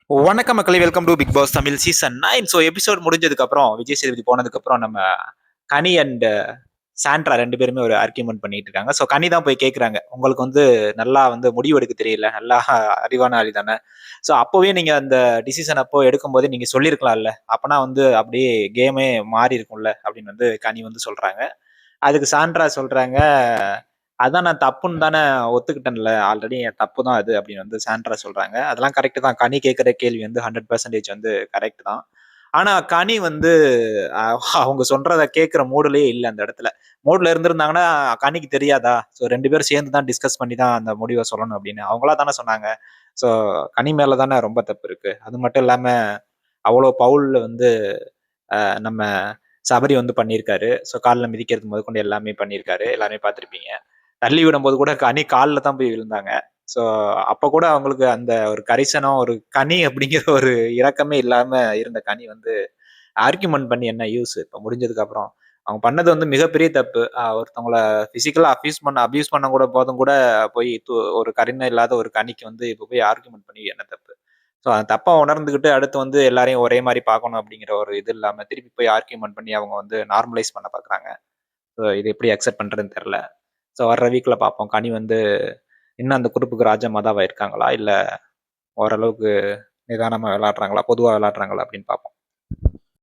வணக்கம் மக்களே, welcome to Bigg Boss Tamil season 9. So episode முடிஞ்சதுக்கு அப்புறம் விஜய் சேதுபதி போனதுக்கு அப்புறம் நம்ம கனி அண்ட் சாண்ட்ரா ரெண்டு பேருமே ஒரு ஆர்கியூமெண்ட் பண்ணிட்டு இருக்காங்க. ஸோ கனி தான் போய் கேட்குறாங்க, உங்களுக்கு வந்து நல்லா வந்து முடிவு எடுக்க தெரியல, நல்லா அறிவான ஆளி தானே. ஸோ அப்போவே நீங்க அந்த டிசிஷன் அப்போ எடுக்கும்போதே நீங்க சொல்லியிருக்கலாம்ல, அப்பனா வந்து அப்படியே கேமே மாறி இருக்கும்ல அப்படின்னு வந்து கனி வந்து சொல்றாங்க. அதுக்கு சாண்ட்ரா சொல்றாங்க, அதான் நான் தப்புன்னு தானே ஒத்துக்கிட்டேன்ல, ஆல்ரெடி என் தப்பு தான் அது அப்படின்னு வந்து சாண்ட்ரா சொல்றாங்க. அதெல்லாம் கரெக்ட் தான். கனி கேட்கிற கேள்வி வந்து 100% வந்து கரெக்ட் தான். ஆனா கனி வந்து அவங்க சொல்றத கேட்கிற மூடுலயே இல்ல அந்த இடத்துல. மூட்ல இருந்திருந்தாங்கன்னா கனிக்கு தெரியாதா? ஸோ 2 பேரும் சேர்ந்து தான் டிஸ்கஸ் பண்ணி தான் அந்த முடிவ சொல்லணும் அப்படின்னு. அவங்களா தானே சொன்னாங்க. ஸோ கனி மேல தானே ரொம்ப தப்பு இருக்கு. அது மட்டும் இல்லாம அவ்வளோ பவுல் வந்து நம்ம சபரி வந்து பண்ணியிருக்காரு. ஸோ கால்ல மிதிக்கிறது முதற்கொண்டு எல்லாமே பண்ணியிருக்காரு. எல்லாருமே பார்த்திருப்பீங்க. தள்ளி விடும்போது கூட கனி கால்ல தான் போய் விழுந்தாங்க. ஸோ அப்ப கூட அவங்களுக்கு அந்த ஒரு கரிசனம், ஒரு கனி அப்படிங்கிற ஒரு இரக்கமே இல்லாம இருந்த கனி வந்து ஆர்கியூமென்ட் பண்ணி என்ன யூஸ்? இப்ப முடிஞ்சதுக்கு அப்புறம். அவங்க பண்ணது வந்து மிகப்பெரிய தப்பு. ஒருத்தவங்கள பிசிக்கலா அபியூஸ் பண்ண கூட போதும் கூட போய் ஒரு கருணை இல்லாத ஒரு கனிக்கு வந்து இப்ப போய் ஆர்கியூமென்ட் பண்ணி என்ன தப்பு? ஸோ அந்த தப்ப உணர்ந்துகிட்டு அடுத்து வந்து எல்லாரையும் ஒரே மாரி பார்க்கணும் அப்படிங்கிற ஒரு இது இல்லாம திருப்பி போய் ஆர்கியூமென்ட் பண்ணி அவங்க வந்து நார்மலைஸ் பண்ண பார்க்குறாங்க. ஸோ இது எப்படி அக்செப்ட் பண்றதுன்னு தெரியல. ஸோ வர்ற வீக்ல பார்ப்போம். கனி வந்து இன்னும் அந்த குரூப்புக்கு ராஜமாதாவா இருக்காங்களா? இல்ல ஓரளவுக்கு நிதானமா விளையாடுறாங்களா? பொதுவா விளையாடுறாங்களா? அப்படின்னு பார்ப்போம்.